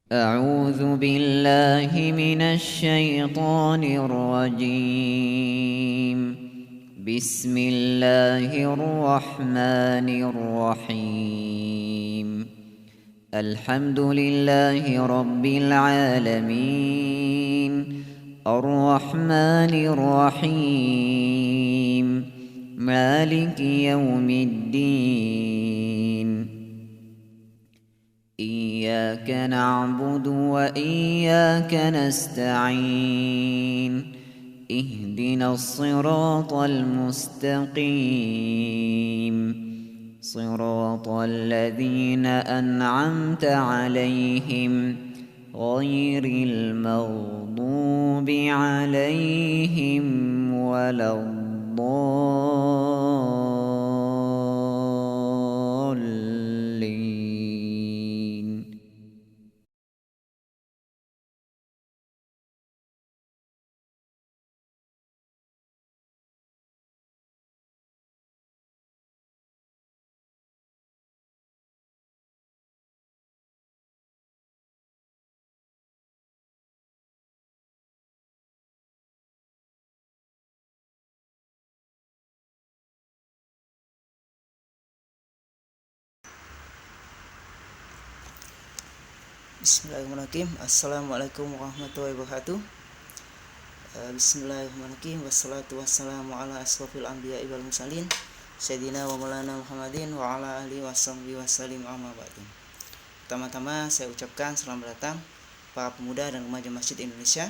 أعوذ بالله من الشيطان الرجيم. بسم الله الرحمن الرحيم. الحمد لله رب العالمين، الرحمن الرحيم، مالك يوم الدين. إياك نعبد وإياك نستعين. اهدنا الصراط المستقيم، صراط الذين أنعمت عليهم غير المغضوب عليهم ولا الضالين. Bismillahirrahmanirrahim. Assalamualaikum warahmatullahi wabarakatuh. Bismillahirrahmanirrahim. Wassalatu wassalamu ala asrofil anbiya'i wal mursalin Sayyidina wa maulana Muhammadin wa ala alihi wasahbihi wasallim amma ba'du. Pertama-tama saya ucapkan selamat datang para pemuda dan remaja Masjid Indonesia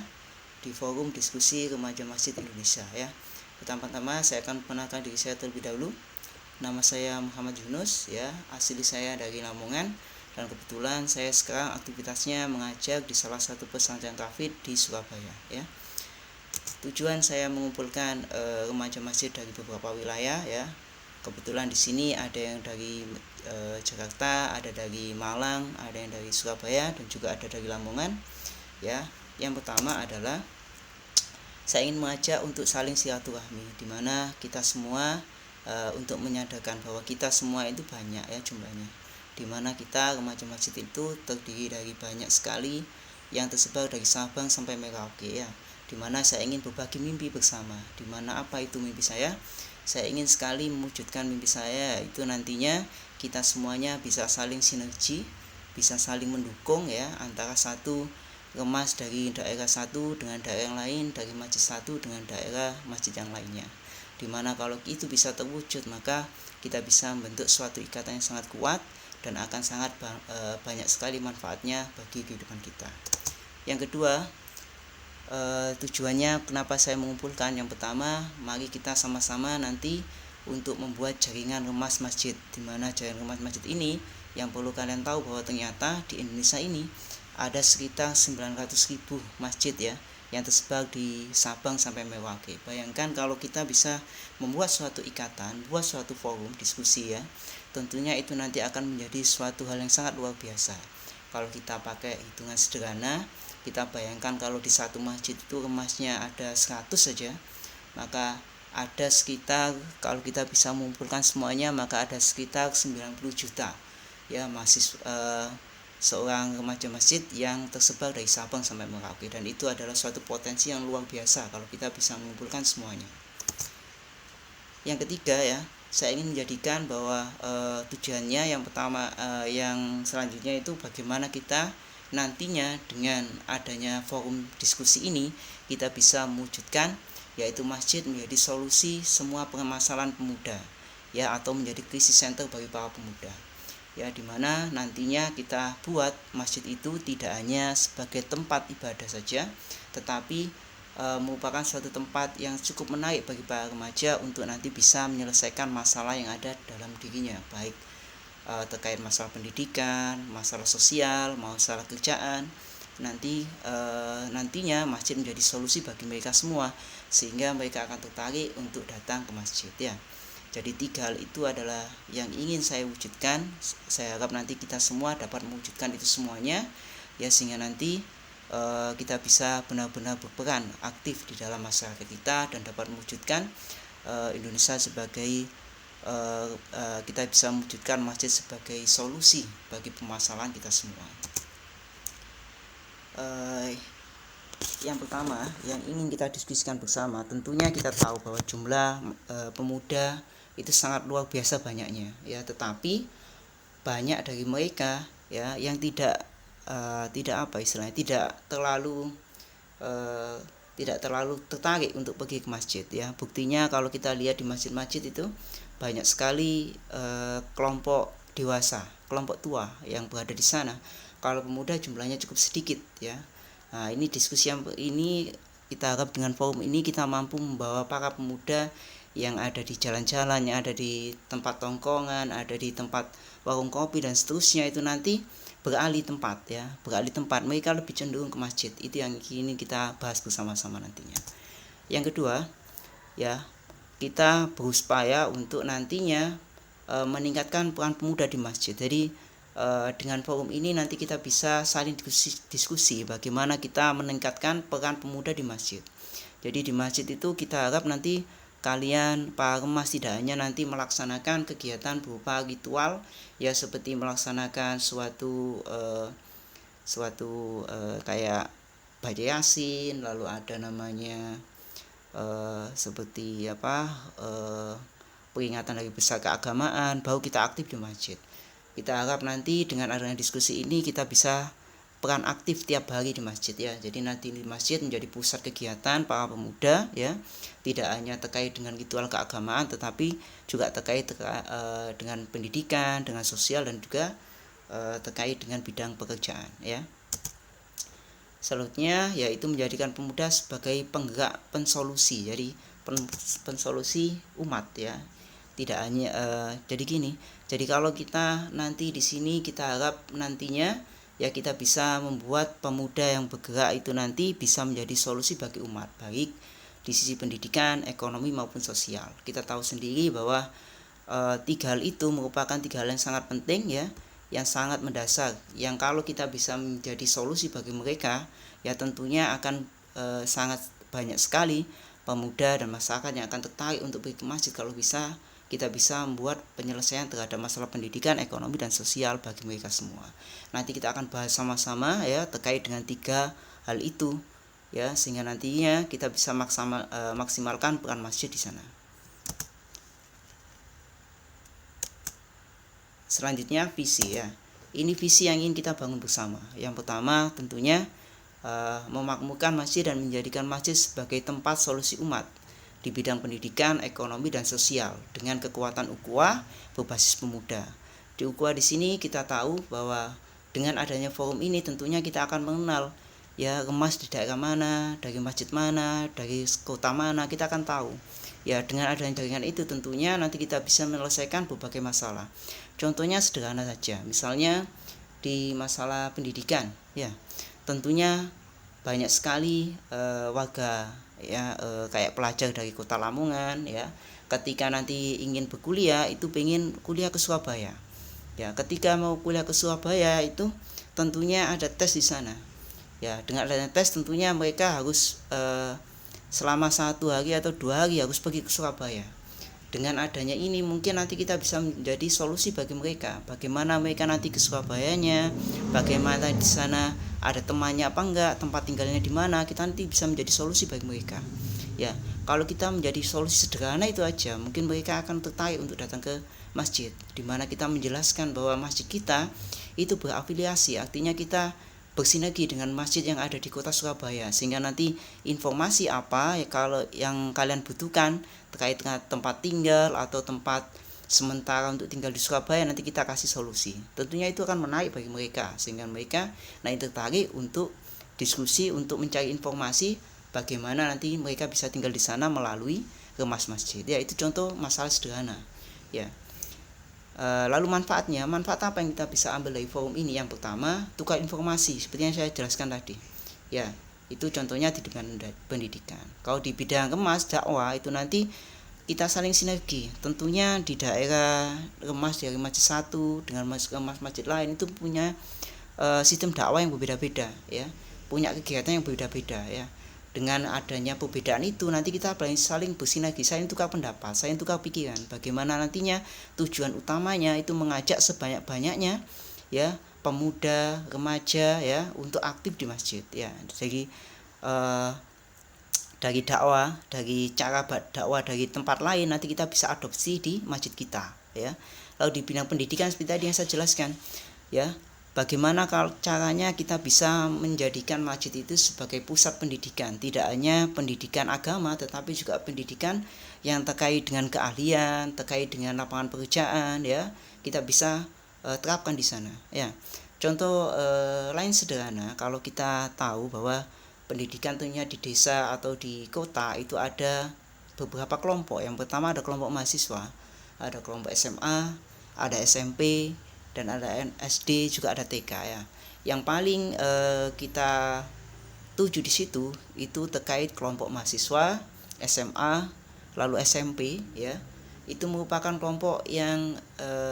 di forum diskusi remaja Masjid Indonesia ya. Pertama-tama saya akan memperkenalkan diri saya terlebih dahulu. Nama saya Muhammad Yunus ya, asli saya dari Lamongan. Dan kebetulan saya sekarang aktivitasnya mengajar di salah satu pesantren tahfidz di Surabaya ya. Tujuan saya mengumpulkan remaja masjid dari beberapa wilayah ya. Kebetulan di sini ada yang dari Jakarta, ada dari Malang, ada yang dari Surabaya, dan juga ada dari Lamongan ya. Yang pertama adalah saya ingin mengajak untuk saling silaturahmi, di mana kita semua untuk menyadarkan bahwa kita semua itu banyak ya jumlahnya, di mana kita remaja masjid itu terdiri dari banyak sekali yang tersebar dari Sabang sampai Merauke ya, di mana saya ingin berbagi mimpi bersama. Di mana apa itu mimpi saya? Saya ingin sekali mewujudkan mimpi saya, itu nantinya kita semuanya bisa saling sinergi, bisa saling mendukung ya, antara satu remas dari daerah satu dengan daerah yang lain, dari masjid satu dengan daerah masjid yang lainnya. Dimana kalau itu bisa terwujud, maka kita bisa membentuk suatu ikatan yang sangat kuat dan akan sangat banyak sekali manfaatnya bagi kehidupan kita. Yang kedua, tujuannya kenapa saya mengumpulkan, yang pertama, mari kita sama-sama nanti untuk membuat jaringan remas masjid, di mana jaringan remas masjid ini yang perlu kalian tahu bahwa ternyata di Indonesia ini ada sekitar 900.000 masjid ya, yang tersebar di Sabang sampai Merauke. Bayangkan kalau kita bisa membuat suatu ikatan, buat suatu forum diskusi ya, tentunya itu nanti akan menjadi suatu hal yang sangat luar biasa. Kalau kita pakai hitungan sederhana, kita bayangkan kalau di satu masjid itu remasnya ada 100 saja, maka ada sekitar, kalau kita bisa mengumpulkan semuanya, maka ada sekitar 90 juta ya mahasiswa, seorang remaja masjid yang tersebar dari Sabang sampai Merauke, dan itu adalah suatu potensi yang luar biasa kalau kita bisa mengumpulkan semuanya. Yang ketiga ya, saya ingin menjadikan bahwa tujuannya yang pertama, yang selanjutnya itu bagaimana kita nantinya dengan adanya forum diskusi ini kita bisa mewujudkan yaitu masjid menjadi solusi semua permasalahan pemuda ya, atau menjadi krisis center bagi para pemuda ya, dimana nantinya kita buat masjid itu tidak hanya sebagai tempat ibadah saja, tetapi merupakan suatu tempat yang cukup menarik bagi para remaja untuk nanti bisa menyelesaikan masalah yang ada dalam dirinya, baik terkait masalah pendidikan, masalah sosial, masalah kerjaan. Nantinya masjid menjadi solusi bagi mereka semua, sehingga mereka akan tertarik untuk datang ke masjid ya. Jadi 3 hal itu adalah yang ingin saya wujudkan. Saya harap nanti kita semua dapat mewujudkan itu semuanya ya, sehingga nanti kita bisa benar-benar berperan aktif di dalam masyarakat kita dan dapat mewujudkan Indonesia sebagai kita bisa mewujudkan masjid sebagai solusi bagi permasalahan kita semua. Yang pertama yang ingin kita diskusikan bersama, tentunya kita tahu bahwa jumlah pemuda itu sangat luar biasa banyaknya ya, tetapi banyak dari mereka ya yang tidak apa istilahnya, tidak terlalu tertarik untuk pergi ke masjid ya. Buktinya kalau kita lihat di masjid-masjid itu banyak sekali kelompok dewasa, kelompok tua yang berada di sana. Kalau pemuda jumlahnya cukup sedikit ya. Nah, ini diskusi yang ini kita harap dengan forum ini kita mampu membawa para pemuda yang ada di jalan-jalan, yang ada di tempat tongkongan, ada di tempat warung kopi dan seterusnya, itu nanti beralih tempat ya, beralih tempat, mereka lebih cenderung ke masjid. Itu yang ini kita bahas bersama-sama nantinya. Yang kedua ya, kita berupaya untuk nantinya meningkatkan peran pemuda di masjid. Jadi dengan forum ini nanti kita bisa saling diskusi bagaimana kita meningkatkan peran pemuda di masjid. Jadi di masjid itu kita harap nanti kalian para remas tidak hanya nanti melaksanakan kegiatan berupa ritual ya, seperti melaksanakan suatu kayak baca yasin, lalu ada namanya seperti peringatan hari besar keagamaan, baru kita aktif di masjid. Kita harap nanti dengan adanya diskusi ini kita bisa peran aktif tiap hari di masjid ya. Jadi nanti di masjid menjadi pusat kegiatan para pemuda ya, tidak hanya terkait dengan ritual keagamaan tetapi juga terkait dengan pendidikan, dengan sosial, dan juga terkait dengan bidang pekerjaan ya. Selanjutnya yaitu menjadikan pemuda sebagai penggerak pensolusi, jadi pensolusi umat ya. Tidak hanya jadi gini. Jadi kalau kita nanti di sini kita harap nantinya ya kita bisa membuat pemuda yang bergerak itu nanti bisa menjadi solusi bagi umat, baik di sisi pendidikan, ekonomi maupun sosial. Kita tahu sendiri bahwa tiga hal itu merupakan tiga hal yang sangat penting ya, yang sangat mendasar, yang kalau kita bisa menjadi solusi bagi mereka ya tentunya akan sangat banyak sekali pemuda dan masyarakat yang akan tertarik untuk pergi ke masjid kalau bisa kita bisa membuat penyelesaian terhadap masalah pendidikan, ekonomi, dan sosial bagi mereka semua. Nanti kita akan bahas sama-sama ya terkait dengan tiga hal itu ya, sehingga nantinya kita bisa maksimalkan peran masjid di sana. Selanjutnya visi ya. Ini visi yang ingin kita bangun bersama. Yang pertama tentunya memakmurkan masjid dan menjadikan masjid sebagai tempat solusi umat di bidang pendidikan, ekonomi, dan sosial dengan kekuatan ukhuwah berbasis pemuda. Di ukhuwah di sini kita tahu bahwa dengan adanya forum ini tentunya kita akan mengenal ya remas di daerah mana, dari masjid mana, dari kota mana, kita akan tahu. Ya dengan adanya jaringan itu tentunya nanti kita bisa menyelesaikan berbagai masalah. Contohnya sederhana saja, misalnya di masalah pendidikan ya. Tentunya banyak sekali warga ya kayak pelajar dari kota Lamongan ya, ketika nanti ingin berkuliah itu pengen kuliah ke Surabaya ya. Ketika mau kuliah ke Surabaya itu tentunya ada tes di sana ya. Dengan adanya tes tentunya mereka harus selama 1 hari atau 2 hari harus pergi ke Surabaya. Dengan adanya ini mungkin nanti kita bisa menjadi solusi bagi mereka. Bagaimana mereka nanti ke Surabayanya, bagaimana di sana ada temannya apa enggak, tempat tinggalnya di mana, kita nanti bisa menjadi solusi bagi mereka. Ya, kalau kita menjadi solusi sederhana itu aja, mungkin mereka akan tertarik untuk datang ke masjid, di mana kita menjelaskan bahwa masjid kita itu berafiliasi, artinya kita bersinergi dengan masjid yang ada di kota Surabaya, sehingga nanti informasi apa ya kalau yang kalian butuhkan terkait dengan tempat tinggal atau tempat sementara untuk tinggal di Surabaya, nanti kita kasih solusi. Tentunya itu akan menarik bagi mereka, sehingga mereka nanti tertarik untuk diskusi, untuk mencari informasi bagaimana nanti mereka bisa tinggal di sana melalui remas masjid. Ya, itu contoh masalah sederhana ya. Lalu manfaat apa yang kita bisa ambil dari forum ini? Yang pertama, tukar informasi seperti yang saya jelaskan tadi ya, itu contohnya di bidang pendidikan. Kalau di bidang remas dakwah itu nanti kita saling sinergi. Tentunya di daerah remas dari masjid satu dengan remas masjid lain itu punya sistem dakwah yang berbeda-beda ya, punya kegiatan yang berbeda-beda ya. Dengan adanya perbedaan itu nanti kita saling bersinergi, saling tukar pendapat, saling tukar pikiran. Bagaimana nantinya tujuan utamanya itu mengajak sebanyak-banyaknya ya pemuda, remaja ya untuk aktif di masjid ya. Jadi dari dakwah, dari cara dakwah dari tempat lain nanti kita bisa adopsi di masjid kita ya. Lalu di bidang pendidikan seperti tadi yang saya jelaskan ya, bagaimana kalau caranya kita bisa menjadikan masjid itu sebagai pusat pendidikan, tidak hanya pendidikan agama tetapi juga pendidikan yang terkait dengan keahlian, terkait dengan lapangan pekerjaan ya, kita bisa terapkan di sana ya. Contoh lain sederhana, kalau kita tahu bahwa pendidikan tentunya di desa atau di kota itu ada beberapa kelompok. Yang pertama ada kelompok mahasiswa, ada kelompok SMA, ada SMP, dan ada SD, juga ada TK ya. Yang paling kita tuju di situ itu terkait kelompok mahasiswa, SMA, lalu SMP ya. Itu merupakan kelompok yang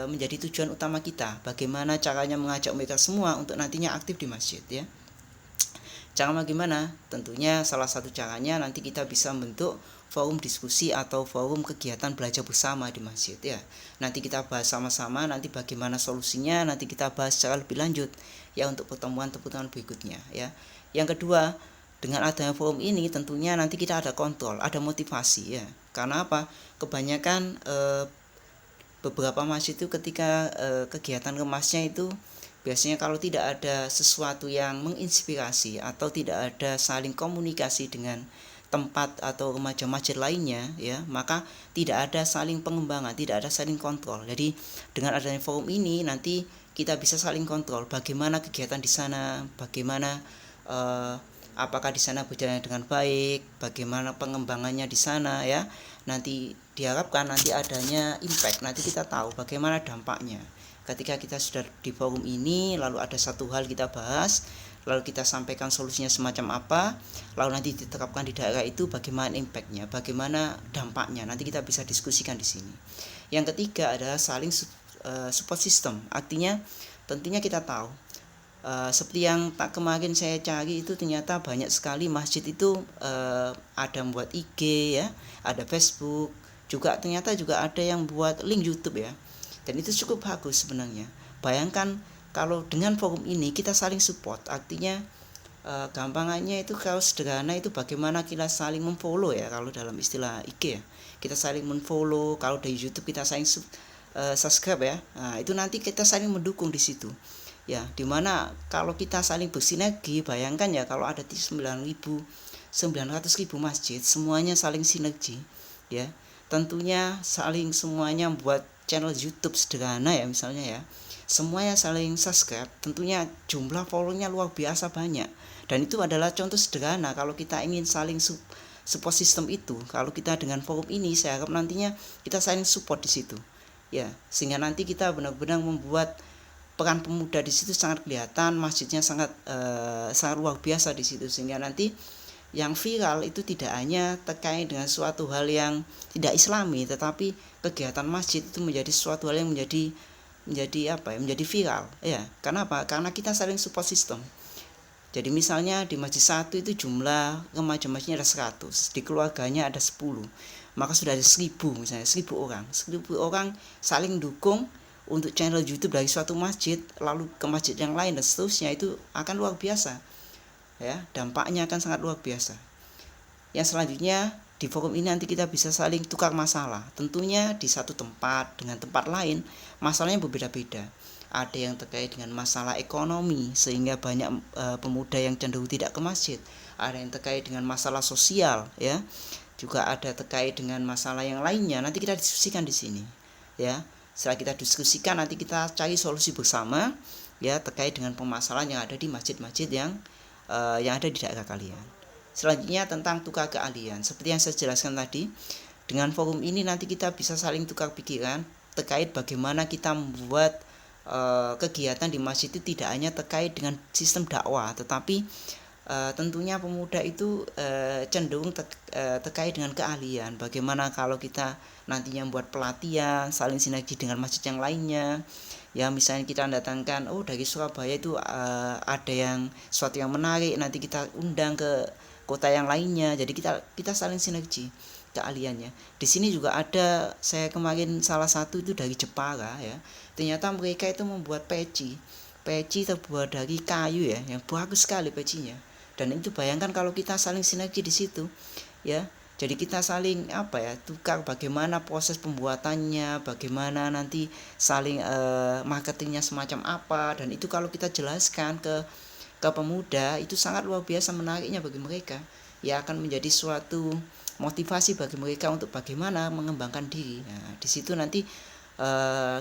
menjadi tujuan utama kita. Bagaimana caranya mengajak mereka semua untuk nantinya aktif di masjid ya. Cara bagaimana? Tentunya salah satu caranya nanti kita bisa bentuk forum diskusi atau forum kegiatan belajar bersama di masjid ya. Nanti kita bahas sama-sama, nanti bagaimana solusinya nanti kita bahas secara lebih lanjut ya untuk pertemuan-pertemuan berikutnya ya. Yang kedua, dengan adanya forum ini tentunya nanti kita ada kontrol, ada motivasi ya. Karena apa? Kebanyakan beberapa masjid itu ketika kegiatan kemasnya itu biasanya kalau tidak ada sesuatu yang menginspirasi atau tidak ada saling komunikasi dengan tempat atau remaja masjid lainnya ya, maka tidak ada saling pengembangan, tidak ada saling kontrol. Jadi dengan adanya forum ini nanti kita bisa saling kontrol bagaimana kegiatan di sana, bagaimana apakah di sana berjalan dengan baik, bagaimana pengembangannya di sana ya. Nanti diharapkan nanti adanya impact, nanti kita tahu bagaimana dampaknya. Ketika kita sudah di forum ini, lalu ada satu hal kita bahas, lalu kita sampaikan solusinya semacam apa, lalu nanti diterapkan di daerah itu bagaimana impactnya, bagaimana dampaknya, nanti kita bisa diskusikan di sini. Yang ketiga adalah saling support system, artinya tentunya kita tahu seperti yang kemarin saya cari itu ternyata banyak sekali masjid itu ada membuat IG ya, ada Facebook, juga ternyata juga ada yang buat link YouTube ya. Dan itu cukup bagus sebenarnya. Bayangkan kalau dengan forum ini kita saling support, artinya gampangannya itu kalau sederhana itu bagaimana kita saling memfollow ya, kalau dalam istilah IG ya. Kita saling memfollow, kalau dari YouTube kita saling subscribe ya. Nah, itu nanti kita saling mendukung di situ. Ya, dimana kalau kita saling bersinergi, bayangkan ya kalau ada 900.000 masjid, semuanya saling sinergi ya. Tentunya saling semuanya buat channel YouTube sederhana ya misalnya ya, semuanya saling subscribe, tentunya jumlah followernya luar biasa banyak. Dan itu adalah contoh sederhana kalau kita ingin saling support system itu. Kalau kita dengan forum ini, saya harap nantinya kita saling support di situ ya, sehingga nanti kita benar-benar membuat peran pemuda di situ sangat kelihatan, masjidnya sangat luar biasa di situ, sehingga nanti yang viral itu tidak hanya terkait dengan suatu hal yang tidak islami, tetapi kegiatan masjid itu menjadi suatu hal yang menjadi viral ya. Karena apa? Karena kita saling support system. Jadi misalnya di masjid satu itu jumlah remaja masjidnya ada 100, di keluarganya ada 10, maka sudah ada 1000 misalnya, 1000 orang. 1000 orang saling dukung untuk channel YouTube dari suatu masjid, lalu ke masjid yang lain dan seterusnya, itu akan luar biasa ya, dampaknya akan sangat luar biasa. Yang selanjutnya di forum ini nanti kita bisa saling tukar masalah. Tentunya di satu tempat dengan tempat lain masalahnya berbeda-beda. Ada yang terkait dengan masalah ekonomi sehingga banyak pemuda yang cenderung tidak ke masjid. Ada yang terkait dengan masalah sosial ya. Juga ada terkait dengan masalah yang lainnya. Nanti kita diskusikan di sini ya. Setelah kita diskusikan nanti kita cari solusi bersama ya terkait dengan permasalahan yang ada di masjid-masjid yang ada di daerah kalian. Selanjutnya tentang tukar keahlian. Seperti yang saya jelaskan tadi, dengan forum ini nanti kita bisa saling tukar pikiran terkait bagaimana kita membuat kegiatan di masjid itu tidak hanya terkait dengan sistem dakwah, tetapi tentunya pemuda itu cenderung terkait dengan keahlian. Bagaimana kalau kita nantinya membuat pelatihan, saling sinergi dengan masjid yang lainnya. Ya misalnya kita datangkan, dari Surabaya itu ada yang suatu yang menarik, nanti kita undang ke kota yang lainnya. Jadi kita saling sinergi keahliannya. Di sini juga ada, saya kemarin salah satu itu dari Jepara ya. Ternyata mereka itu membuat peci peci terbuat dari kayu ya, yang bagus sekali pecinya. Dan itu bayangkan kalau kita saling sinergi di situ ya. Jadi kita saling tukar bagaimana proses pembuatannya, bagaimana nanti saling marketingnya semacam apa, dan itu kalau kita jelaskan ke pemuda itu sangat luar biasa menariknya bagi mereka. Ya akan menjadi suatu motivasi bagi mereka untuk bagaimana mengembangkan diri. Nah, di situ nanti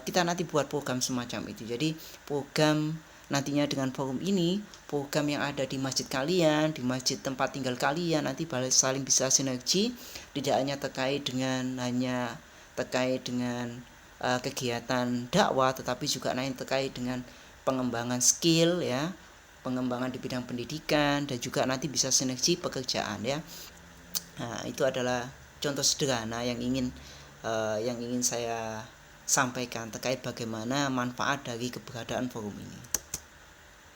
kita nanti buat program semacam itu. Jadi program nantinya dengan forum ini, program yang ada di masjid kalian, di masjid tempat tinggal kalian nanti saling bisa sinergi, tidak hanya terkait dengan kegiatan dakwah, tetapi juga nanti terkait dengan pengembangan skill ya, pengembangan di bidang pendidikan, dan juga nanti bisa sinergi pekerjaan ya. Nah, itu adalah contoh sederhana yang ingin saya sampaikan terkait bagaimana manfaat dari keberadaan forum ini.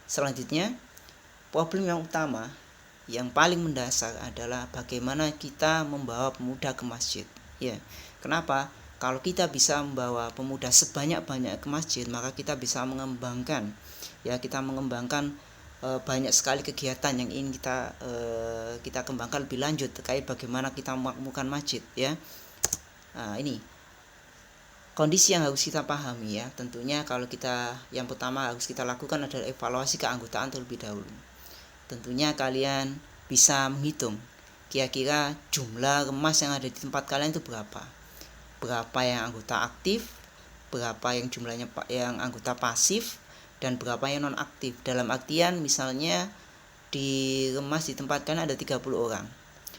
Selanjutnya, problem yang utama yang paling mendasar adalah bagaimana kita membawa pemuda ke masjid. Ya, kenapa? Kalau kita bisa membawa pemuda sebanyak-banyak ke masjid, maka kita bisa mengembangkan banyak sekali kegiatan yang ingin kita kembangkan lebih lanjut terkait bagaimana kita memakmurkan masjid ya. Nah, ini kondisi yang harus kita pahami ya. Tentunya yang pertama harus kita lakukan adalah evaluasi keanggotaan terlebih dahulu. Tentunya kalian bisa menghitung kira-kira jumlah remas yang ada di tempat kalian itu berapa yang anggota aktif, berapa yang jumlahnya yang anggota pasif, dan berapa yang non aktif. Dalam artian misalnya di remas di tempat kalian ada 30 orang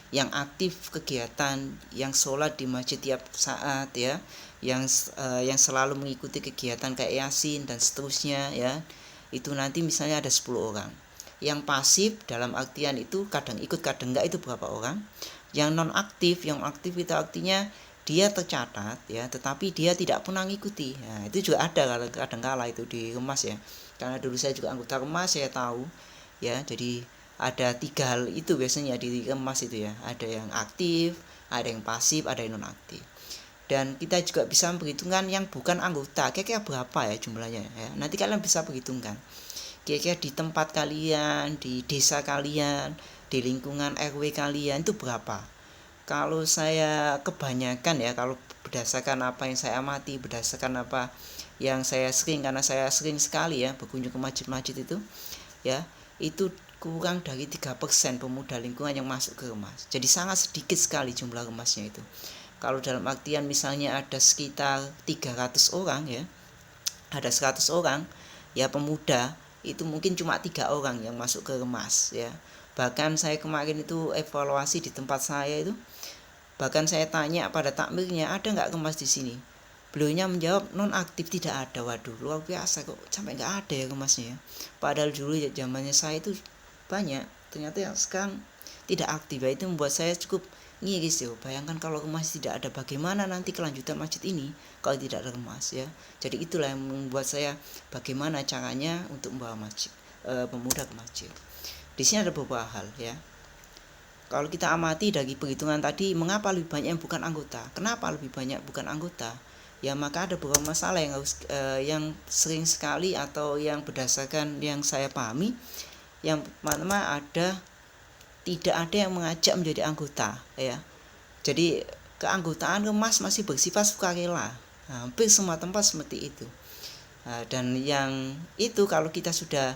yang aktif kegiatan, yang sholat di masjid tiap saat ya, yang selalu mengikuti kegiatan kayak yasin dan seterusnya ya, itu nanti misalnya ada 10 orang. Yang pasif dalam artian itu kadang ikut kadang enggak, itu berapa orang. Yang non aktif, itu artinya dia tercatat ya, tetapi dia tidak pernah mengikuti. Nah, itu juga ada kadang kala itu di remas ya, karena dulu saya juga anggota remas, saya tahu ya. Jadi ada 3 hal itu biasanya di remas itu ya, ada yang aktif, ada yang pasif, ada yang non aktif. Dan kita juga bisa memperhitungkan yang bukan anggota, kira-kira berapa ya jumlahnya ya. Nanti kalian bisa perhitungkan kira-kira di tempat kalian, di desa kalian, di lingkungan RW kalian itu berapa. Kalau saya kebanyakan ya, kalau berdasarkan apa yang saya amati, berdasarkan apa yang saya sering, karena saya sering sekali ya berkunjung ke masjid-masjid itu ya, itu kurang dari 3% pemuda lingkungan yang masuk ke remas. Jadi sangat sedikit sekali jumlah remasnya itu. Kalau dalam artian misalnya ada sekitar 300 orang ya, ada 100 orang ya pemuda, itu mungkin cuma 3 orang yang masuk ke remas ya. Bahkan saya kemarin itu evaluasi di tempat saya itu, bahkan saya tanya pada takmirnya, ada nggak remas di sini? Beliaunya menjawab non aktif, tidak ada. Waduh, luar biasa kok sampai nggak ada ya remasnya ya. Padahal dulu ya zamannya saya itu banyak, ternyata yang sekarang tidak aktif. Itu membuat saya cukup ngiris ya. Bayangkan kalau remas tidak ada, bagaimana nanti kelanjutan masjid ini kalau tidak ada remas ya. Jadi itulah yang membuat saya bagaimana caranya untuk membawa pemuda ke masjid. Di sini ada beberapa hal ya. Kalau kita amati dari perhitungan tadi, mengapa lebih banyak yang bukan anggota? Kenapa lebih banyak bukan anggota? Ya maka ada beberapa masalah yang sering sekali atau yang berdasarkan yang saya pahami. Yang pertama tidak ada yang mengajak menjadi anggota ya. Jadi keanggotaan remas masih bersifat sukarela. Hampir semua tempat seperti itu. Dan yang itu kalau kita sudah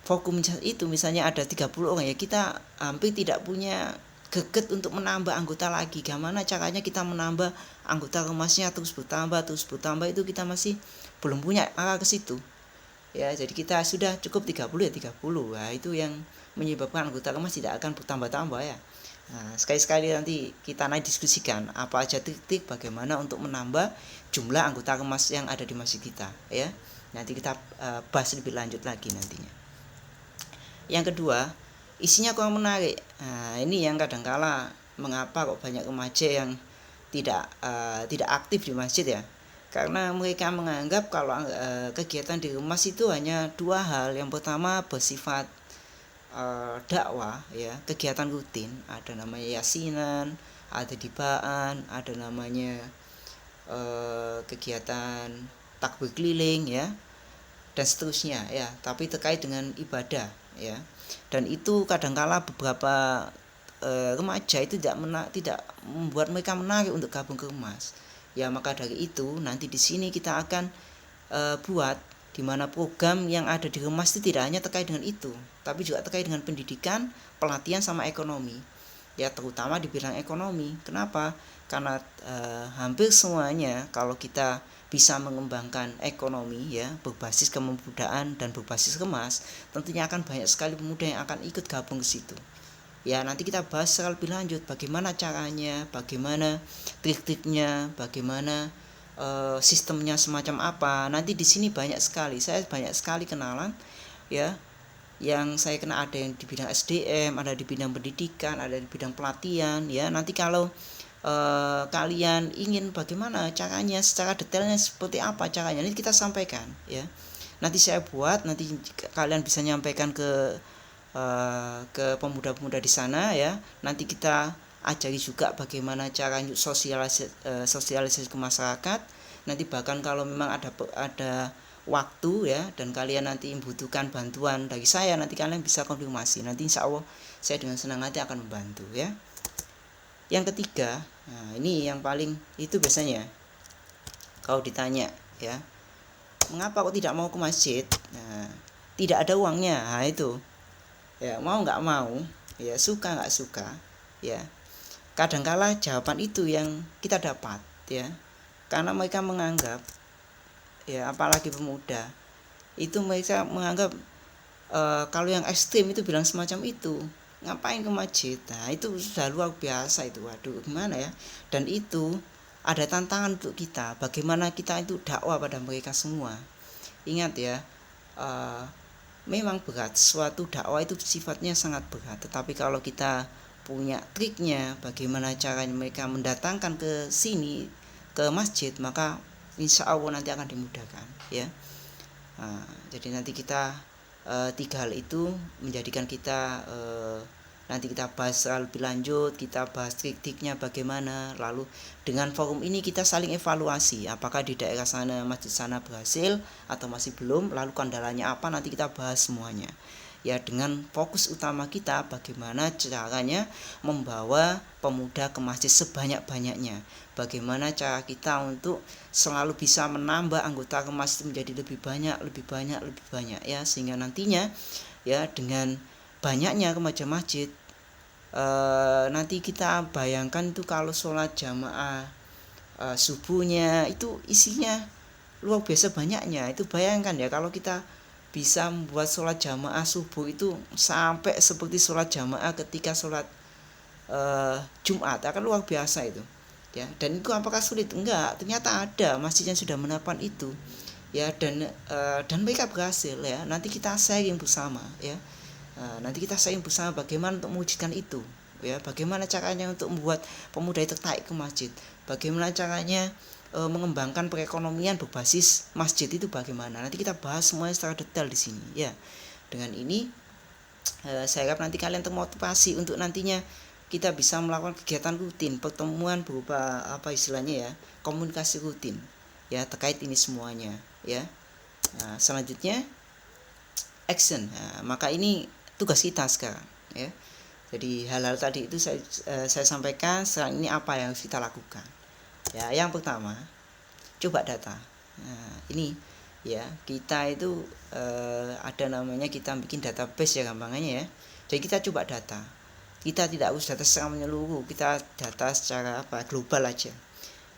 fokus itu misalnya ada 30 orang ya, kita hampir tidak punya greget untuk menambah anggota lagi. Bagaimana caranya kita menambah anggota remasnya terus bertambah itu kita masih belum punya arah ke situ. Ya, jadi kita sudah cukup 30 ya 30. Nah, itu yang menyebabkan anggota remas tidak akan bertambah-tambah ya. Nah, sekali-sekali nanti kita diskusikan apa aja trik-trik bagaimana untuk menambah jumlah anggota remas yang ada di masjid kita ya. Nanti kita bahas lebih lanjut lagi nantinya. Yang kedua, isinya kurang menarik. Nah, ini yang kadangkala mengapa kok banyak remaja yang tidak aktif di masjid ya. Karena mereka menganggap kalau kegiatan di remas itu hanya 2 hal. Yang pertama bersifat dakwah ya, kegiatan rutin, ada namanya yasinan, ada dibaan, ada namanya kegiatan takbir keliling ya. dan seterusnya ya, tapi terkait dengan ibadah ya. Dan itu kadangkala beberapa remaja itu tidak membuat mereka menarik untuk gabung ke kemas. Ya, maka dari itu nanti di sini kita akan buat di mana program yang ada di kemas itu tidak hanya terkait dengan itu, tapi juga terkait dengan pendidikan, pelatihan sama ekonomi. Ya, terutama di bidang ekonomi. Kenapa? Karena hampir semuanya kalau kita bisa mengembangkan ekonomi ya berbasis kepemudaan dan berbasis kemas, tentunya akan banyak sekali pemuda yang akan ikut gabung ke situ. Ya, nanti kita bahas secara lebih lanjut bagaimana caranya, bagaimana trik-triknya, bagaimana sistemnya semacam apa. Nanti di sini banyak sekali, saya banyak sekali kenalan ya, yang saya kenal ada yang di bidang SDM, ada di bidang pendidikan, ada di bidang pelatihan ya. Nanti kalau kalian ingin bagaimana caranya, secara detailnya seperti apa caranya, ini kita sampaikan ya. Nanti saya buat, nanti kalian bisa nyampaikan ke pemuda-pemuda di sana ya. Nanti kita ajari juga bagaimana cara sosialisasi ke masyarakat. Nanti bahkan kalau memang ada waktu ya, dan kalian nanti membutuhkan bantuan dari saya, nanti kalian bisa konfirmasi. Nanti insya Allah saya dengan senang hati akan membantu ya. Yang ketiga, nah ini yang paling itu biasanya kalau ditanya ya, mengapa kok tidak mau ke masjid? Nah, tidak ada uangnya. Nah itu ya, mau nggak mau ya, suka nggak suka ya, kadangkala jawaban itu yang kita dapat ya, karena mereka menganggap ya, apalagi pemuda itu mereka menganggap kalau yang ekstrim itu bilang semacam itu, ngapain ke masjid. Nah itu sudah luar biasa itu, waduh gimana ya. Dan itu ada tantangan untuk kita, bagaimana kita itu dakwah pada mereka semua. Ingat ya, memang berat, suatu dakwah itu sifatnya sangat berat, tetapi kalau kita punya triknya bagaimana caranya mereka mendatangkan ke sini, ke masjid, maka insya Allah nanti akan dimudahkan ya. Jadi nanti kita tiga hal itu menjadikan kita nanti kita bahas lebih lanjut, kita bahas trik-triknya bagaimana. Lalu dengan forum ini kita saling evaluasi, apakah di daerah sana, masjid sana berhasil atau masih belum, lalu kendalanya apa, nanti kita bahas semuanya ya, dengan fokus utama kita bagaimana caranya membawa pemuda ke masjid sebanyak-banyaknya, bagaimana cara kita untuk selalu bisa menambah anggota ke masjid menjadi lebih banyak ya, sehingga nantinya ya dengan banyaknya remaja masjid nanti kita bayangkan itu kalau sholat jamaah subuhnya itu isinya luar biasa banyaknya. Itu bayangkan ya, kalau kita bisa membuat sholat jamaah subuh itu sampai seperti sholat jamaah ketika sholat Jumat, akan luar biasa itu ya. Dan itu apakah sulit? Enggak, ternyata ada masjid yang sudah menerapkan itu ya, dan mereka berhasil ya. Nanti kita sharing bersama ya. Nanti kita sharing bersama bagaimana untuk mewujudkan itu ya, bagaimana caranya untuk membuat pemuda itu tertarik ke masjid, bagaimana caranya mengembangkan perekonomian berbasis masjid itu bagaimana. Nanti kita bahas semuanya secara detail di sini ya. Dengan ini saya harap nanti kalian termotivasi untuk nantinya kita bisa melakukan kegiatan rutin, pertemuan berupa apa istilahnya ya, komunikasi rutin ya terkait ini semuanya ya. Selanjutnya action. Maka ini tugas kita sekarang ya. Jadi hal-hal tadi itu saya sampaikan. Sekarang ini apa yang harus kita lakukan ya. Yang pertama, coba data. Ini ya, kita itu ada namanya, kita bikin database ya gampangnya ya. Jadi kita coba data, kita tidak harus data secara menyeluruh, kita data secara global aja.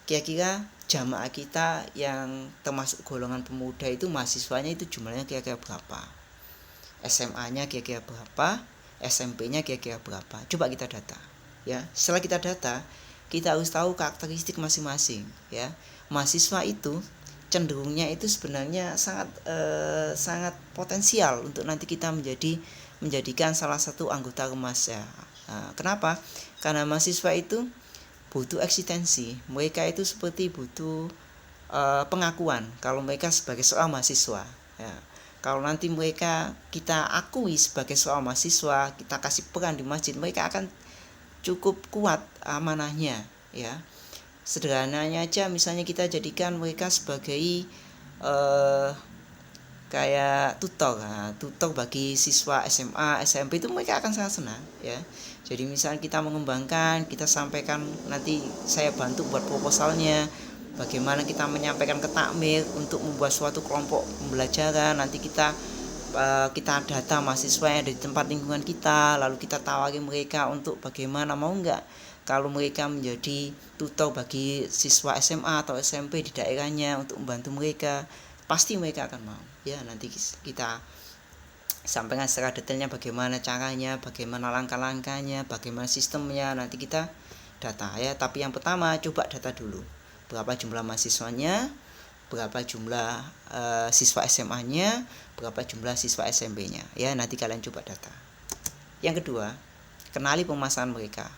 Kira-kira jamaah kita yang termasuk golongan pemuda itu, mahasiswanya itu jumlahnya kira-kira berapa, SMA-nya kira-kira berapa, SMP-nya kira-kira berapa. Coba kita data ya. Setelah kita data, kita harus tahu karakteristik masing-masing ya. Mahasiswa itu cenderungnya itu sebenarnya sangat potensial untuk nanti kita menjadikan salah satu anggota kemas ya. Kenapa? Karena mahasiswa itu butuh eksistensi. Mereka itu seperti butuh pengakuan kalau mereka sebagai seorang mahasiswa ya. Kalau nanti kita akui sebagai seorang mahasiswa, kita kasih peran di masjid, mereka akan cukup kuat amanahnya ya. Sederhananya aja, misalnya kita jadikan mereka sebagai kayak kayak tutor. Nah, tutor bagi siswa SMA, SMP itu mereka akan sangat senang ya. Jadi misalnya kita mengembangkan, kita sampaikan, nanti saya bantu buat proposalnya, bagaimana kita menyampaikan ke takmir untuk membuat suatu kelompok pembelajaran. Nanti kita data mahasiswa yang ada di tempat lingkungan kita, lalu kita tawari mereka untuk bagaimana mau enggak kalau mereka menjadi tutor bagi siswa SMA atau SMP di daerahnya untuk membantu mereka. Pasti mereka akan mau ya. Nanti kita sampaikan secara detailnya bagaimana caranya, bagaimana langkah-langkahnya, bagaimana sistemnya. Nanti kita data ya. Tapi yang pertama coba data dulu, berapa jumlah mahasiswanya, berapa jumlah siswa SMA-nya, berapa jumlah siswa SMP-nya ya. Nanti kalian coba data. Yang kedua, kenali permasalahan mereka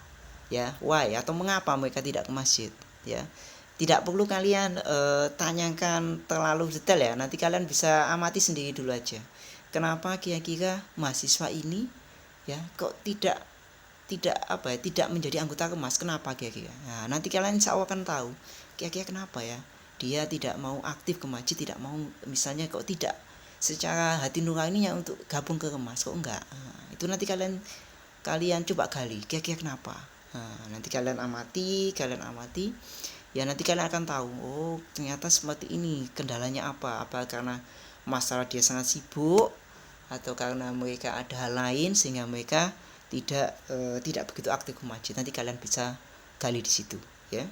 ya, why atau mengapa mereka tidak ke masjid ya. Tidak perlu kalian tanyakan terlalu detail ya. Nanti kalian bisa amati sendiri dulu aja. Kenapa kira-kira mahasiswa ini ya kok tidak menjadi anggota kemas? Kenapa kira-kira? Nah, nanti kalian insya Allah akan tahu kira-kira kenapa ya dia tidak mau aktif ke masjid, tidak mau misalnya kok tidak secara hati nuraninya untuk gabung ke kemas, kok enggak. Nah, itu nanti kalian coba gali kira-kira kenapa. Nah, nanti kalian amati ya. Nanti kalian akan tahu, oh ternyata seperti ini, kendalanya apa karena masalah dia sangat sibuk, atau karena mereka ada hal lain sehingga mereka tidak begitu aktif ke masjid. Nanti kalian bisa gali di situ ya.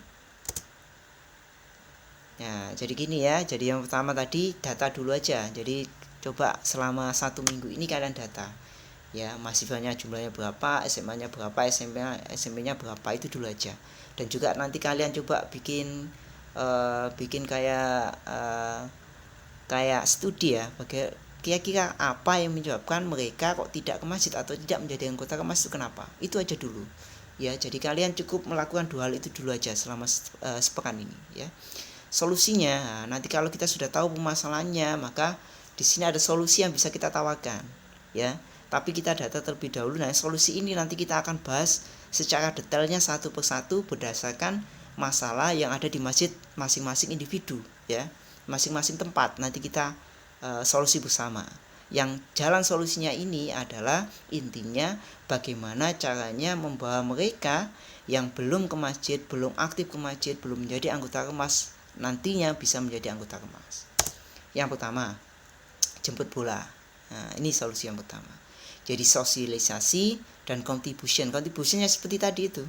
Ya, jadi gini ya. Jadi yang pertama tadi data dulu aja. Jadi coba selama 1 minggu ini kalian data ya, mahasiswanya jumlahnya berapa, SMA-nya berapa, SMP-nya berapa, itu dulu aja. Dan juga nanti kalian coba bikin kayak studi ya, kira-kira apa yang menyebabkan mereka kok tidak ke masjid atau tidak menjadi anggota ke masjid, kenapa. Itu aja dulu ya. Jadi kalian cukup melakukan 2 hal itu dulu aja selama sepekan ini ya. Solusinya, nanti kalau kita sudah tahu permasalahannya, maka di sini ada solusi yang bisa kita tawarkan ya. Tapi kita data terlebih dahulu. Nah, solusi ini nanti kita akan bahas secara detailnya satu persatu berdasarkan masalah yang ada di masjid masing-masing individu ya, masing-masing tempat. Nanti kita solusi bersama. Yang jalan solusinya ini adalah intinya bagaimana caranya membawa mereka yang belum ke masjid, belum aktif ke masjid, belum menjadi anggota kemas, nantinya bisa menjadi anggota kemas. Yang pertama, jemput bola. Nah, ini solusi yang pertama. Jadi sosialisasi dan contributionnya seperti tadi itu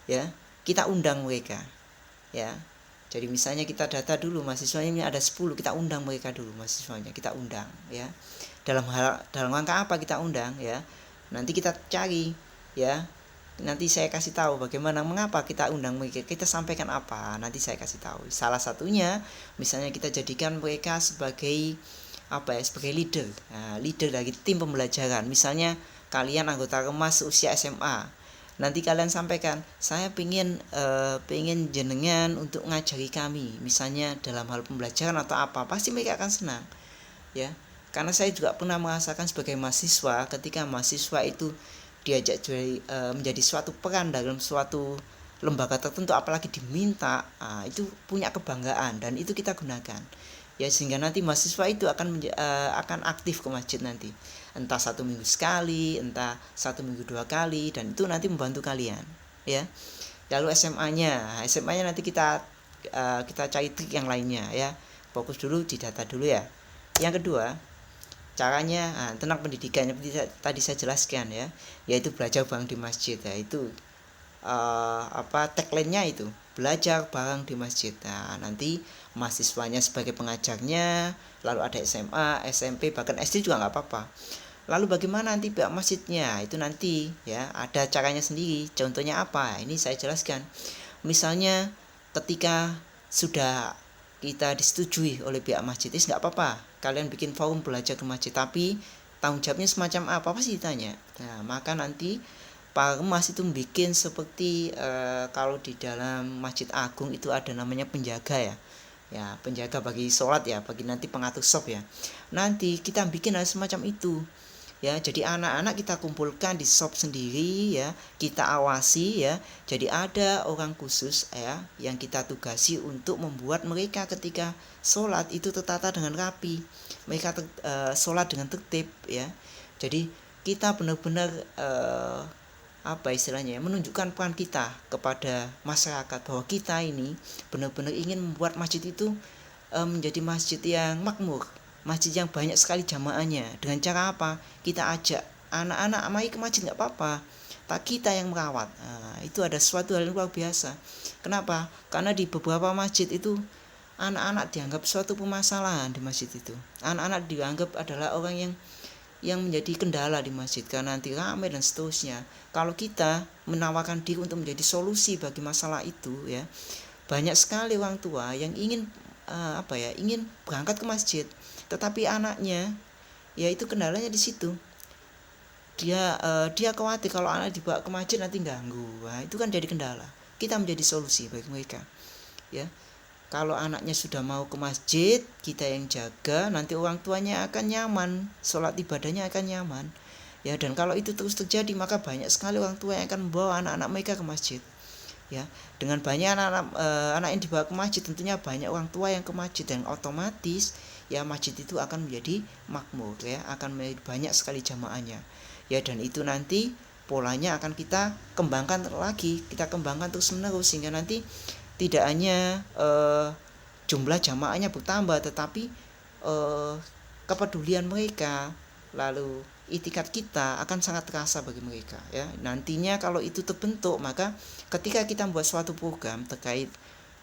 ya. Kita undang mereka ya. Jadi misalnya kita data dulu mahasiswanya ini ada 10, kita undang mereka dulu mahasiswanya, kita undang ya. Dalam rangka apa kita undang ya? Nanti kita cari ya. Nanti saya kasih tahu bagaimana, mengapa kita undang mereka, kita sampaikan apa, nanti saya kasih tahu. Salah satunya misalnya kita jadikan mereka sebagai sebagai leader. Nah, leader dari tim pembelajaran. Misalnya kalian anggota kemas usia SMA. Nanti kalian sampaikan, saya pengen jenengan untuk ngajari kami, misalnya dalam hal pembelajaran atau apa. Pasti mereka akan senang ya. Karena saya juga pernah merasakan sebagai mahasiswa, ketika mahasiswa itu diajak menjadi suatu peran dalam suatu lembaga tertentu, apalagi diminta, itu punya kebanggaan dan itu kita gunakan ya, sehingga nanti mahasiswa itu akan aktif ke masjid nanti, entah 1 minggu sekali, entah 1 minggu 2 kali, dan itu nanti membantu kalian ya. Lalu SMA-nya nanti kita cari trik yang lainnya ya. Fokus dulu di data dulu ya. Yang kedua, caranya tentang pendidikan tadi saya jelaskan ya, yaitu belajar bareng di masjid ya. Itu tagline-nya itu belajar bareng di masjid. Nah, nanti mahasiswanya sebagai pengajarnya, lalu ada SMA, SMP, bahkan SD juga nggak apa-apa. Lalu bagaimana nanti pihak masjidnya, itu nanti ya ada caranya sendiri. Contohnya apa? Ini saya jelaskan. Misalnya ketika sudah kita disetujui oleh pihak masjid, nggak apa-apa kalian bikin forum belajar ke masjid, tapi tanggung jawabnya semacam apa sih ditanya. Nah, maka nanti Pak Kemas itu bikin seperti kalau di dalam Masjid Agung itu ada namanya penjaga ya. Ya, penjaga bagi sholat ya, bagi nanti pengatur shop ya. Nanti kita bikin hal semacam itu ya. Jadi anak-anak kita kumpulkan di shop sendiri ya, kita awasi ya. Jadi ada orang khusus ya yang kita tugasi untuk membuat mereka ketika sholat itu tertata dengan rapi, mereka sholat dengan tertib ya. Jadi kita benar-benar apa istilahnya ya, menunjukkan peran kita kepada masyarakat bahwa kita ini benar-benar ingin membuat masjid itu menjadi masjid yang makmur, masjid yang banyak sekali jamaahnya. Dengan cara apa? Kita ajak anak-anak mari ke masjid, nggak apa-apa, tak kita yang merawat. Nah, itu ada suatu hal yang luar biasa. Kenapa? Karena di beberapa masjid itu anak-anak dianggap suatu permasalahan di masjid itu. Anak-anak dianggap adalah orang yang menjadi kendala di masjid karena nanti ramai dan seterusnya. Kalau kita menawarkan diri untuk menjadi solusi bagi masalah itu ya, banyak sekali orang tua yang ingin ingin berangkat ke masjid, tetapi anaknya ya itu kendalanya di situ. Dia khawatir kalau anak dibawa ke masjid nanti ganggu. Nah, itu kan jadi kendala. Kita menjadi solusi bagi mereka. Ya. Kalau anaknya sudah mau ke masjid, kita yang jaga, nanti orang tuanya akan nyaman, sholat ibadahnya akan nyaman. Ya, dan kalau itu terus terjadi, maka banyak sekali orang tua yang akan membawa anak-anak mereka ke masjid. Ya, dengan banyak anak yang dibawa ke masjid, tentunya banyak orang tua yang ke masjid, dan otomatis ya masjid itu akan menjadi makmur ya, akan menjadi banyak sekali jamaahnya. Ya, dan itu nanti polanya akan kita kembangkan lagi, kita kembangkan terus menerus sehingga nanti tidak hanya jumlah jamaahnya bertambah, tetapi kepedulian mereka, lalu itikat kita akan sangat terasa bagi mereka ya. Nantinya kalau itu terbentuk, maka ketika kita membuat suatu program terkait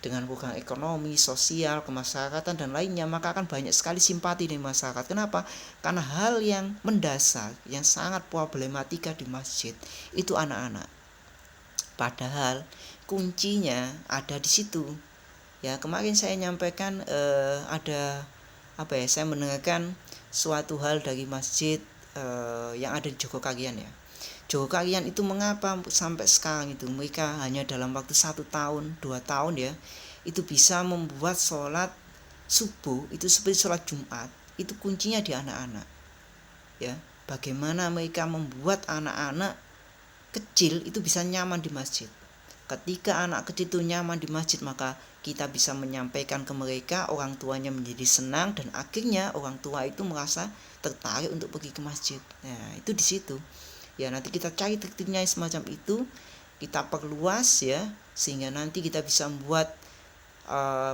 dengan program ekonomi, sosial, kemasyarakatan dan lainnya, maka akan banyak sekali simpati dari masyarakat. Kenapa? Karena hal yang mendasar, yang sangat problematika di masjid itu anak-anak. Padahal kuncinya ada di situ. Ya, kemarin saya nyampaikan saya mendengarkan suatu hal dari masjid yang ada di Jogokarian ya. Jogokarian itu mengapa sampai sekarang itu mereka hanya dalam waktu 1 tahun, 2 tahun ya, itu bisa membuat sholat subuh itu seperti sholat Jumat. Itu kuncinya di anak-anak. Ya, bagaimana mereka membuat anak-anak kecil itu bisa nyaman di masjid. Ketika anak kecil itu nyaman di masjid, maka kita bisa menyampaikan ke mereka, orang tuanya menjadi senang, dan akhirnya orang tua itu merasa tertarik untuk pergi ke masjid. Nah, itu di situ. Ya, nanti kita cari trik-triknya semacam itu, kita perluas ya, sehingga nanti kita bisa membuat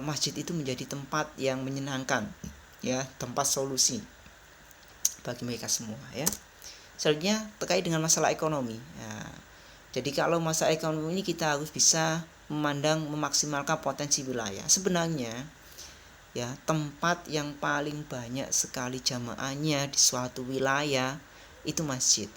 masjid itu menjadi tempat yang menyenangkan, ya, tempat solusi bagi mereka semua ya. Selanjutnya terkait dengan masalah ekonomi. Nah, jadi kalau masalah ekonomi ini kita harus bisa memaksimalkan potensi wilayah. Sebenarnya ya, tempat yang paling banyak sekali jamaahnya di suatu wilayah itu masjid.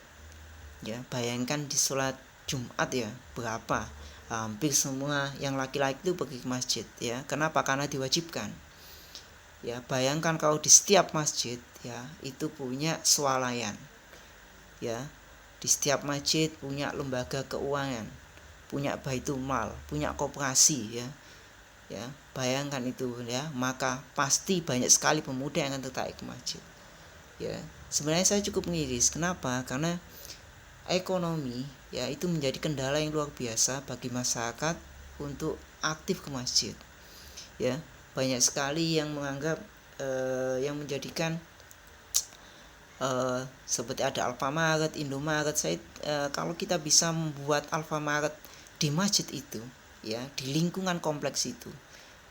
Ya, bayangkan di sholat Jumat ya, berapa? Hampir semua yang laki-laki itu pergi ke masjid ya. Kenapa? Karena diwajibkan. Ya, bayangkan kalau di setiap masjid ya itu punya swalayan. Ya, di setiap masjid punya lembaga keuangan, punya baitul mal, punya koperasi ya. Ya, bayangkan itu ya, maka pasti banyak sekali pemuda yang akan tertarik ke masjid. Ya, sebenarnya saya cukup miris. Kenapa? Karena ekonomi ya itu menjadi kendala yang luar biasa bagi masyarakat untuk aktif ke masjid. Ya, banyak sekali yang menganggap yang menjadikan seperti ada Alfamaret, Indomaret. Kalau kita bisa membuat Alfamaret di masjid itu ya, di lingkungan kompleks itu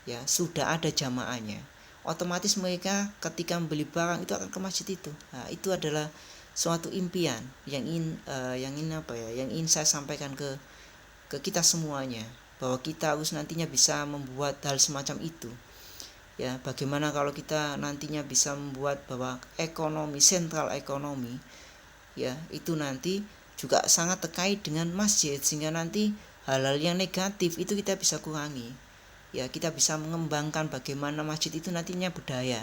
ya, sudah ada jamaahnya, otomatis mereka ketika membeli barang itu akan ke masjid itu. Nah, itu adalah suatu impian yang ingin saya sampaikan ke kita semuanya, bahwa kita harus nantinya bisa membuat hal semacam itu. Ya, bagaimana kalau kita nantinya bisa membuat bahwa ekonomi, sentral ekonomi ya, itu nanti juga sangat terkait dengan masjid, sehingga nanti hal-hal yang negatif itu kita bisa kurangi. Ya, kita bisa mengembangkan bagaimana masjid itu nantinya berdaya,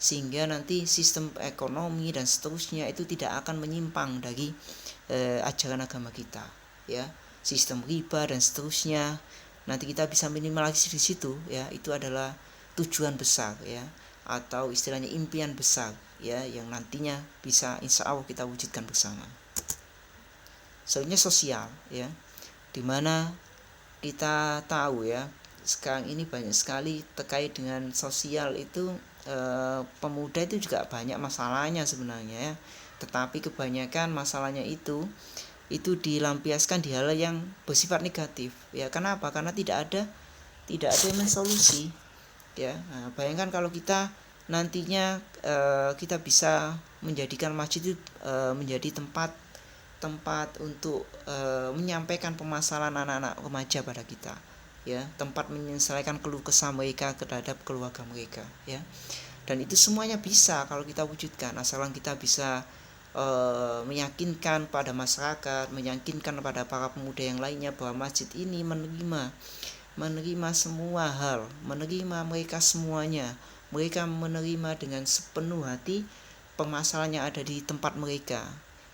sehingga nanti sistem ekonomi dan seterusnya itu tidak akan menyimpang dari ajaran agama kita. Ya, sistem riba dan seterusnya nanti kita bisa minimalisir di situ ya. Itu adalah tujuan besar ya, atau istilahnya impian besar ya yang nantinya bisa insya Allah kita wujudkan bersama. Soalnya sosial ya, dimana kita tahu ya sekarang ini banyak sekali terkait dengan sosial itu, pemuda itu juga banyak masalahnya sebenarnya ya, tetapi kebanyakan masalahnya itu dilampiaskan di hal yang bersifat negatif ya. Kenapa? Karena tidak ada solusi ya. Nah, bayangkan kalau kita nantinya kita bisa menjadikan masjid itu menjadi tempat untuk menyampaikan permasalahan anak-anak remaja pada kita ya, tempat menyelesaikan keluh kesah mereka terhadap keluarga mereka ya. Dan itu semuanya bisa kalau kita wujudkan, asalkan kita bisa meyakinkan pada masyarakat, meyakinkan pada para pemuda yang lainnya bahwa masjid ini menerima semua hal, menerima mereka semuanya. Mereka menerima dengan sepenuh hati permasalahan yang ada di tempat mereka.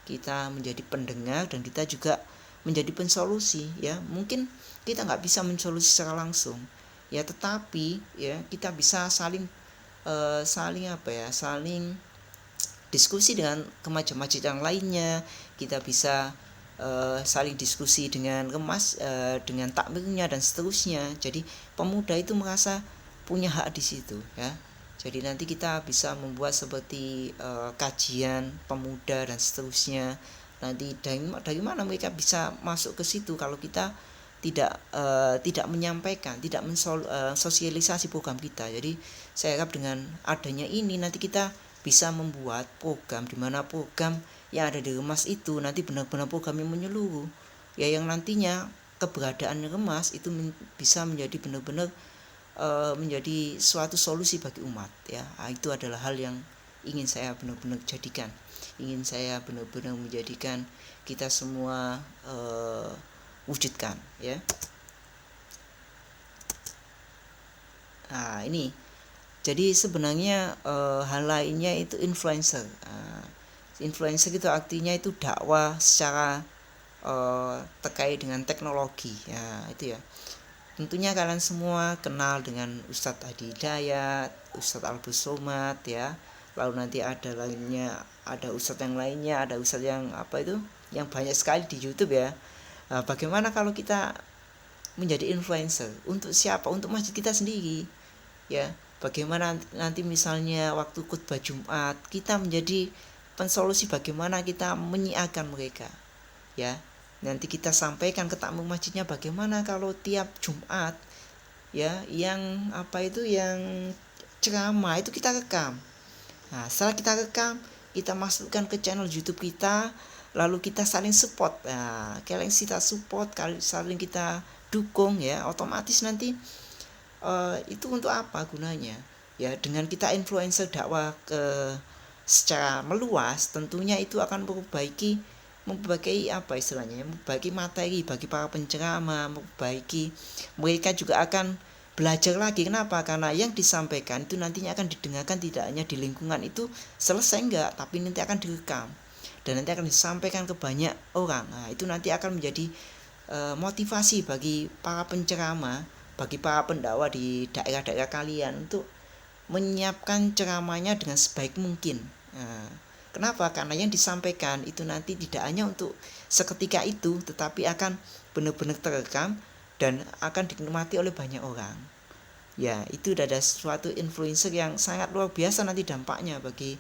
Kita menjadi pendengar dan kita juga menjadi pensolusi ya. Mungkin kita nggak bisa mensolusi secara langsung ya, tetapi ya kita bisa saling diskusi dengan masjid yang lainnya. Kita bisa saling diskusi dengan dengan takmirnya dan seterusnya. Jadi pemuda itu merasa punya hak di situ ya. Jadi nanti kita bisa membuat seperti kajian pemuda dan seterusnya. Nanti dari mana mereka bisa masuk ke situ kalau kita tidak menyampaikan, tidak mensosialisasi program kita. Jadi saya harap dengan adanya ini nanti kita bisa membuat program di mana program yang ada di Remas itu nanti benar-benar program yang menyeluruh ya, yang nantinya keberadaan Remas itu bisa menjadi benar-benar menjadi suatu solusi bagi umat ya. Itu adalah hal yang ingin saya benar-benar jadikan, ingin saya benar-benar menjadikan kita semua wujudkan ya. Nah ini jadi sebenarnya hal lainnya itu influencer. Influencer itu artinya itu dakwah secara terkait dengan teknologi ya, itu ya. Tentunya kalian semua kenal dengan Ustadz Hadi Hidayat, Ustadz Albus Somad ya. Lalu nanti ada lainnya, ada ustadz yang lainnya, ada ustadz yang yang banyak sekali di YouTube ya. Nah, bagaimana kalau kita menjadi influencer? Untuk siapa? Untuk masjid kita sendiri ya. Bagaimana nanti misalnya waktu khutbah Jumat kita menjadi pensolusi, bagaimana kita menyiarkan mereka ya. Nanti kita sampaikan ke takmir masjidnya bagaimana kalau tiap Jumat ya yang yang ceramah itu kita rekam. Nah, setelah kita rekam, kita masukkan ke channel YouTube kita, lalu kita saling support. Nah, kalian kita support, saling kita dukung ya, otomatis nanti itu untuk apa gunanya? Ya, dengan kita influencer dakwah secara meluas, tentunya itu akan memperbaiki memperbaiki materi bagi para penceramah, memperbaiki mereka juga akan belajar lagi. Kenapa? Karena yang disampaikan itu nantinya akan didengarkan tidak hanya di lingkungan itu selesai enggak, tapi nanti akan direkam dan nanti akan disampaikan ke banyak orang. Nah, itu nanti akan menjadi motivasi bagi para penceramah, bagi para pendakwah di daerah-daerah kalian untuk menyiapkan ceramahnya dengan sebaik mungkin. Nah, kenapa? Karena yang disampaikan itu nanti tidak hanya untuk seketika itu, tetapi akan benar-benar terekam dan akan dinikmati oleh banyak orang. Ya, itu ada suatu influencer yang sangat luar biasa nanti dampaknya bagi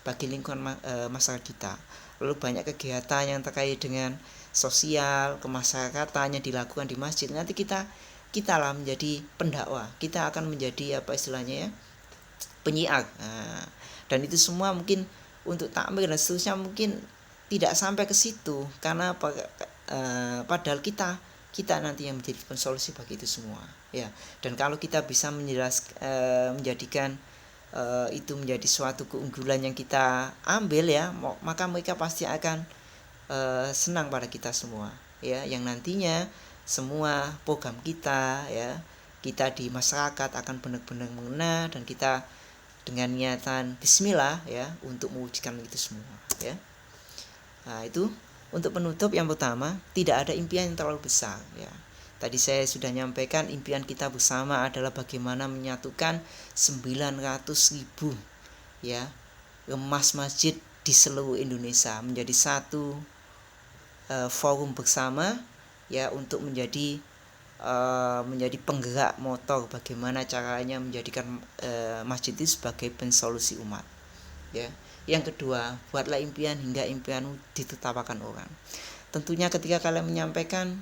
lingkungan masyarakat kita. Lalu banyak kegiatan yang terkait dengan sosial, kemasyarakatan yang dilakukan di masjid. Nanti kita lah menjadi pendakwah. Kita akan menjadi penyiar. Nah, dan itu semua mungkin untuk takmir dan seterusnya mungkin tidak sampai ke situ karena padahal kita nanti yang menjadi solusi bagi itu semua ya. Dan kalau kita bisa menjadikan itu menjadi suatu keunggulan yang kita ambil ya, maka mereka pasti akan senang pada kita semua ya, yang nantinya semua program kita ya, kita di masyarakat akan benar-benar mengena dan kita dengan niatan bismillah ya untuk mewujudkan itu semua ya. Nah, itu untuk penutup yang pertama, tidak ada impian yang terlalu besar ya. Tadi saya sudah nyampaikan impian kita bersama adalah bagaimana menyatukan 900.000 ya remas masjid di seluruh Indonesia menjadi satu forum bersama ya untuk menjadi penggerak motor bagaimana caranya menjadikan masjid itu sebagai pensolusi umat ya. Yang kedua, buatlah impian hingga impianmu ditetapkan orang. Tentunya ketika kalian menyampaikan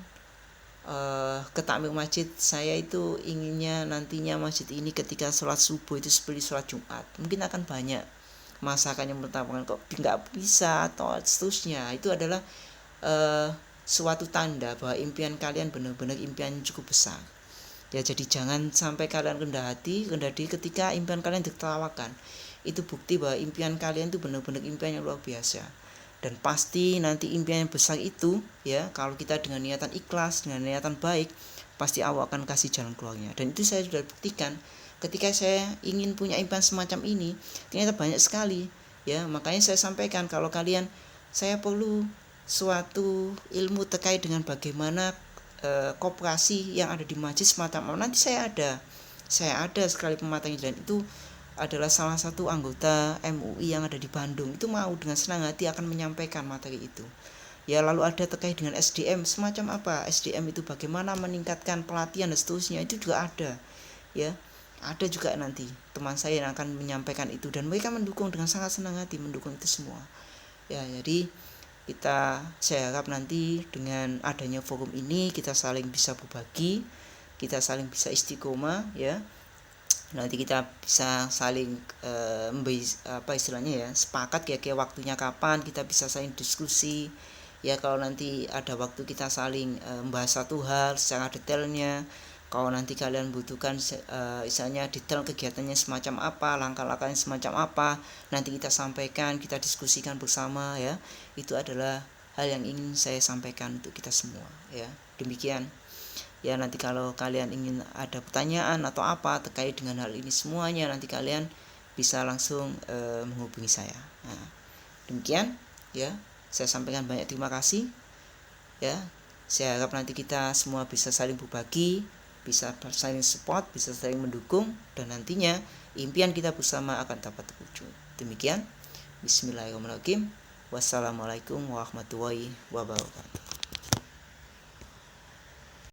ke takmir masjid, saya itu inginnya nantinya masjid ini ketika sholat subuh itu seperti sholat Jumat, mungkin akan banyak masakan yang bertapakan kok nggak bisa atau seterusnya. Itu adalah suatu tanda bahwa impian kalian benar-benar impian yang cukup besar ya. Jadi jangan sampai kalian rendah diri ketika impian kalian ditertawakan. Itu bukti bahwa impian kalian itu benar-benar impian yang luar biasa. Dan pasti nanti impian yang besar itu ya, kalau kita dengan niatan ikhlas, dengan niatan baik, pasti Allah akan kasih jalan keluarnya. Dan itu saya sudah buktikan ketika saya ingin punya impian semacam ini, ternyata banyak sekali ya. Makanya saya sampaikan kalau kalian, saya perlu suatu ilmu terkait dengan bagaimana koperasi yang ada di masjid semacam apa. Nanti saya ada sekali pematangnya, dan itu adalah salah satu anggota MUI yang ada di Bandung. Itu mau dengan senang hati akan menyampaikan materi itu ya. Lalu ada terkait dengan SDM semacam apa, SDM itu bagaimana meningkatkan pelatihan dan seterusnya, itu juga ada ya. Ada juga nanti teman saya yang akan menyampaikan itu, dan mereka mendukung dengan sangat senang hati, mendukung itu semua ya. Jadi saya harap nanti dengan adanya forum ini kita saling bisa berbagi, kita saling bisa istiqomah ya. Nanti kita bisa saling sepakat kira-kira waktunya kapan kita bisa saling diskusi ya. Kalau nanti ada waktu kita saling membahas satu hal secara detailnya. Kalau nanti kalian butuhkan misalnya detail kegiatannya semacam apa, langkah-langkahnya semacam apa, nanti kita sampaikan, kita diskusikan bersama ya. Itu adalah hal yang ingin saya sampaikan untuk kita semua ya. Demikian ya. Nanti kalau kalian ingin ada pertanyaan atau apa terkait dengan hal ini semuanya, nanti kalian bisa langsung menghubungi saya. Nah, demikian ya. Saya sampaikan banyak terima kasih ya. Saya harap nanti kita semua bisa saling berbagi, bisa saling support, bisa saling mendukung, dan nantinya impian kita bersama akan dapat terwujud. Demikian. Bismillahirrahmanirrahim. Wassalamualaikum warahmatullahi wabarakatuh.